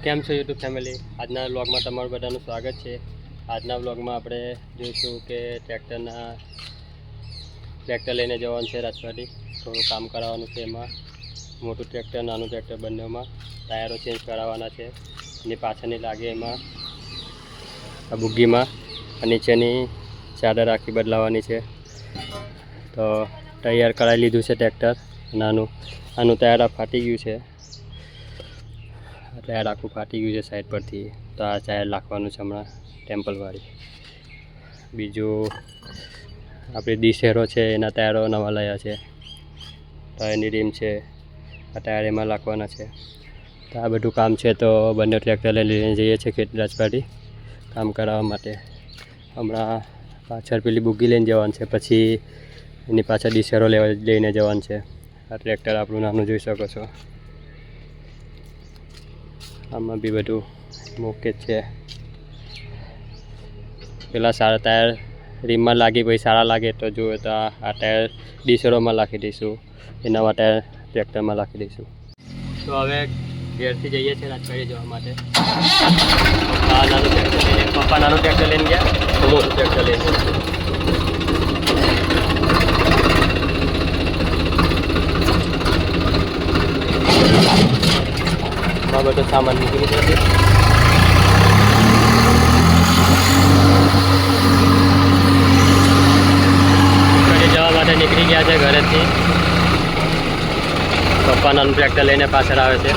કેમ છો YouTube family? આજના વ્લોગમાં તમારું બધાનું સ્વાગત છે. આજના વ્લોગમાં આપણે જોઈશું કે ટ્રેક્ટર લઈને જવાનું છે રાજપાટી. થોડું કામ કરાવવાનું છે. એમાં મોટું ટ્રેક્ટર, નાનું ટ્રેક્ટર બંનેમાં ટાયરો ચેન્જ કરાવવાના છે. એની પાછળની લાગે એમાં આ બુગ્ગીમાં નીચેની ચાદર આખી બદલાવાની છે. તો તૈયાર કરાવી લીધું છે ટ્રેક્ટર આનું ટાયર ફાટી ગયું છે. ટાયર આખું ફાટી ગયું છે સાઈડ પરથી. તો આ ટાયર નાખવાનું છે હમણાં ટેમ્પલવાળી. બીજું આપણી ડીસેરો છે એના ટાયરો નવા લાવ્યા છે. ટાયરની રીમ છે, આ ટાયર એમાં નાખવાના છે. તો આ બધું કામ છે. તો બંને ટ્રેક્ટર લઈને જઈએ છીએ ખેત રાજપાટી કામ કરાવવા માટે. હમણાં પાછળ પેલી બુગ્ગી લઈને જવાનું છે, પછી એની પાછળ ડીસેરો લઈને જવાનું છે. આ ટ્રેક્ટર આપણું નાનું જોઈ શકો છો. આમાં બી બધું મૂકે જ છે. પેલા સારા ટાયર રીમમાં લાગી પછી સારા લાગે તો જોઈએ તો આ ટાયર ડીસેરોમાં નાખી દઈશું. એ નવા ટાયર ટ્રેક્ટરમાં નાખી દઈશું. તો હવે ઘેરથી જઈએ છીએ રાજપાટી જવા માટે. પપ્પા નાનું ટ્રેક્ટર લઈને ગયા, મોટું ટ્રેક્ટર લઈને બધો સામાન નીકળી જશે. જવા માટે નીકળી ગયા છે ઘરેથી. પપ્પા નાનું ટ્રેક્ટર લઈને પાછળ આવે છે.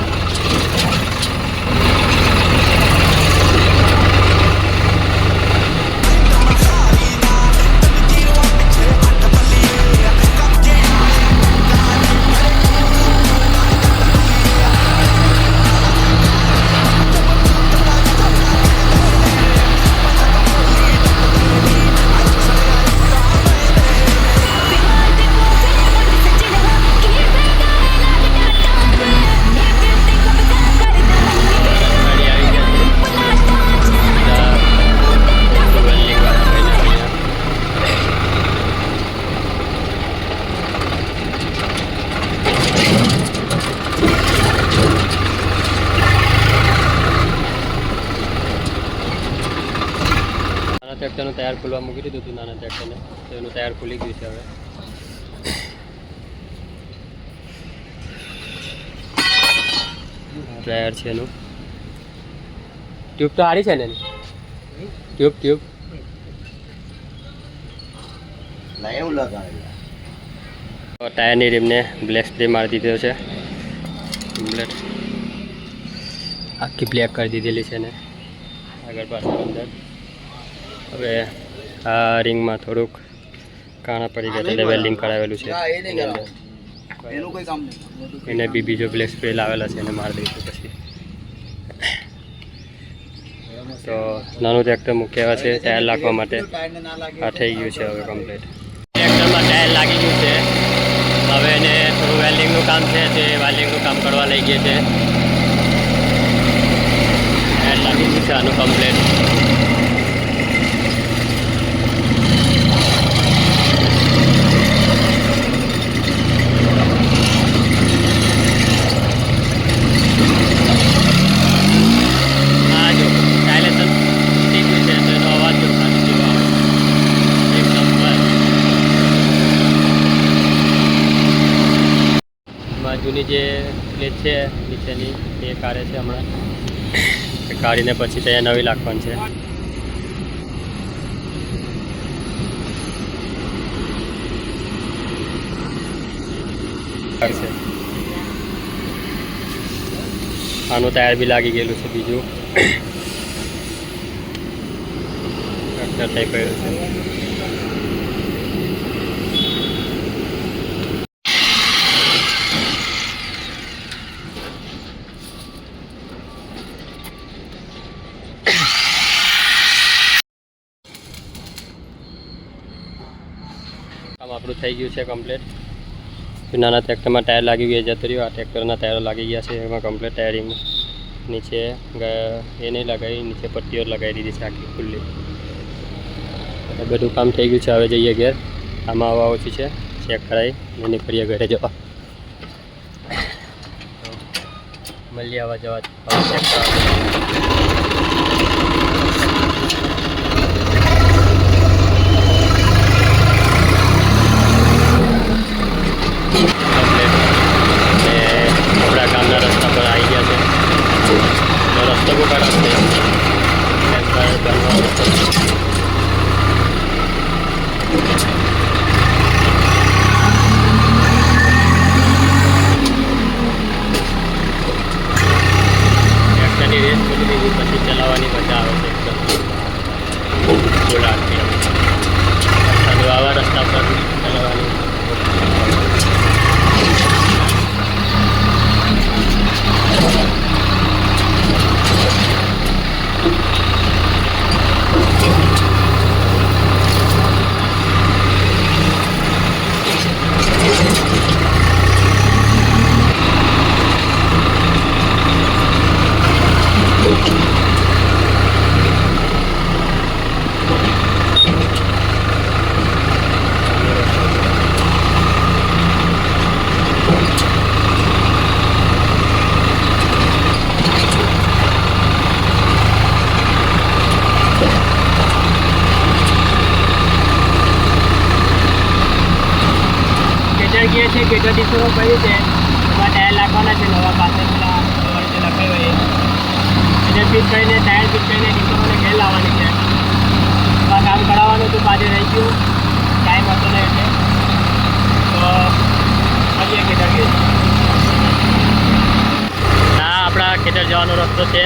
ટ્રેક્ટરનું ટાયર ખોલવા મૂકી દીધું હતું નાના ટ્રેક્ટરને. તો એનું ટાયર ખુલી ગયું છે હવે. ટાયર છે એનું. ટ્યુબ તો સારી છે ને એની? ટ્યુબ ટાયરની રીમને બ્લેક સ્પ્રે મારી દીધો છે. આખી બ્લેક કરી દીધેલી છે ને આગળ પાછળ અંદર. હવે આ રિંગમાં થોડુંક કાણા પડી ગયા એટલે વેલ્ડિંગ કરાવેલું છે. એને બી બીજો બ્લેક સ્પ્રે લાવેલા છે એને મારી દઈશું પછી. તો નાનું ટ્રેક્ટર મૂક્યા છે ટાયર લાગવા માટે. આ થઈ ગયું છે હવે કમ્પ્લીટ. ટ્રેક્ટરમાં ટાયર લાગી ગયું છે. હવે એને થોડું વેલ્ડિંગનું કામ છે તે વેલ્ડિંગનું કામ કરવા લઈ ગયા છે. ટાયર લાગી ગયું છે આનું કમ્પ્લીટ. જૂની જે પ્લેટ છે નીચેની એ કાઢે છે હમણાં. એ કાઢીને પછી ત્યાં નવી નાખવાની છે. આનું ટાયર બી લાગી ગયેલું છે. બીજું ટ્રેક્ટર થઈ ગયું છે. આપણું થઈ ગયું છે કમ્પ્લીટ. નાના ટ્રેક્ટરમાં ટાયર લાગી ગયા જતું રહ્યું. આ ટ્રેક્ટરના ટાયરો લાગી ગયા છે એમાં કમ્પ્લીટ. ટાયરિંગ નીચે એ નહીં લગાવી, નીચે પટ્ટીઓ લગાવી દીધી છે આખી ખુલ્લી. બધું કામ થઈ ગયું છે. હવે જઈએ ઘેર. આમાં હવા ઓછી છે, ચેક કરાવી અને નીકળીએ ઘરે જવા. મળીએ આવા જવા ચેક કરવા પછી ચલાવવાની મજા આવે છે એકદમ ફૂલ આરપીએમ આવા રસ્તા પર ચલાવવાની ગિયર છે કેટરથી શરૂ કરી છે એમાં ટાયર લાગવાના છે નવા પાસે પેલા જે લખાયું હોય એને ફિટ કરીને ટાયર ફિટ કરીને ડીસરોને ઘેર લાવવાની છે એમાં કામ કરાવવાનું હતું પાછળ રહી ગયું ટાઈમ હતો ને એટલે તો મળીએ કેટર ગિયર હા આપણા ખેતર જવાનો રસ્તો છે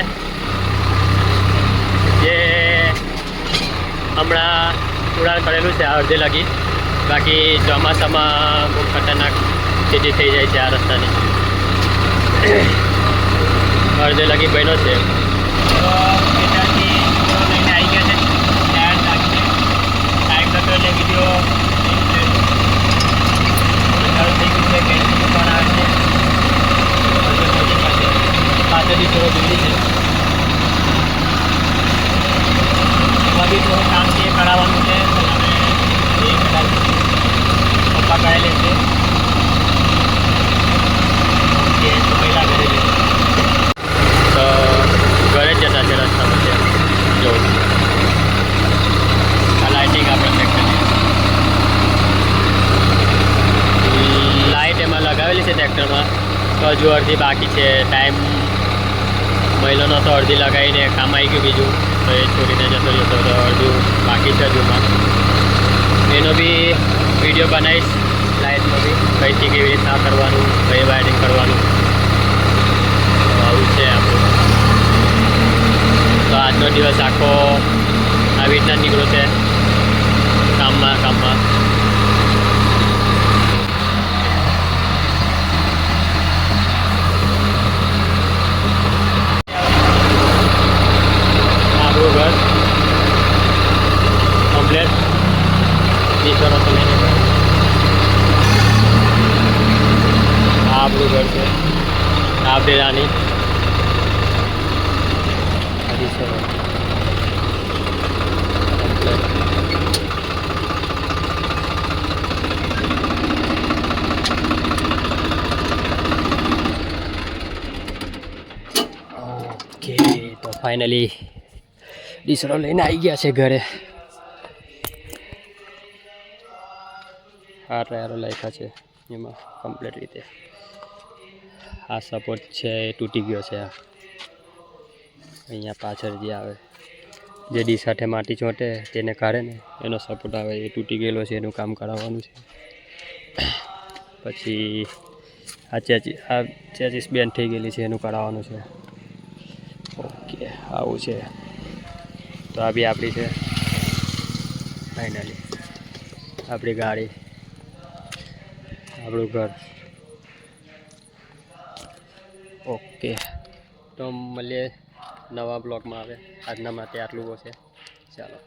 જે હમણાં ઉડાન કરેલું છે આ અડધે લગી બાકી ચોમાસામાં બહુ ખતરનાક સ્થિતિ થઈ જાય છે આ રસ્તાની અડધે લગી બન્યો છે લઈને આવી ગયા છે ટાયર લાગીને ટાઈમ થતો એટલે વિડીયો ચાલુ થઈ ગયું છે પણ આવે છે પાછળથી થોડો દૂરી છે એમાં બી થોડું કામ છે કરાવવાનું છે પપ્પા કરેલે છે પહેલા ઘરે છે તો ઘરે જ જતા છે રસ્તામાં છે જો આ લાઇટિંગ આપણે ચેક કરીએ લાઇટ એમાં લગાવેલી છે ટ્રેક્ટરમાં તો હજુ અડધી બાકી છે ટાઈમ મહિલાનો તો અડધી લગાવીને કામ આવી ગયું બીજું તો એ છોડીને જતો રહ્યો તો અડધું બાકી છે હજુમાં એનો બી વિડીયો બનાવીશ લાઇટનો બી કઈથી કેવી રીતના કરવાનું કઈ વાયરિંગ કરવાનું આવું છે આપણું તો આજનો દિવસ આખો આવી રીતના નીકળ્યો છે કામમાં આપણું ઘર કમ્પ્લેટ દીકરો તો લઈને આપણું ઘર છે આ બેરાની ઓકે તો ફાઇનલી ડીસરો લઈને આવી ગયા છે ઘરે આ ટાયરો લાખ્યા છે એમાં કમ્પ્લીટ રીતે આ સપોર્ટ છે એ તૂટી ગયો છે આ અહીંયા પાછળ જે આવે જે ડી સાથે માટી ચોંટે તેને કાઢે ને એનો સપોર્ટ આવે એ તૂટી ગયેલો છે એનું કામ કરાવવાનું છે પછી આ ચેચીસ બેન્ડ થઈ ગયેલી છે એનું કરાવવાનું છે ઓકે આવું છે તો આ બી આપણી છે ફાઇનલી આપણી ગાડી આપણું ઘર ઓકે તો મળીએ નવા બ્લોગમાં આવે આજના માટે આટલું છે ચાલો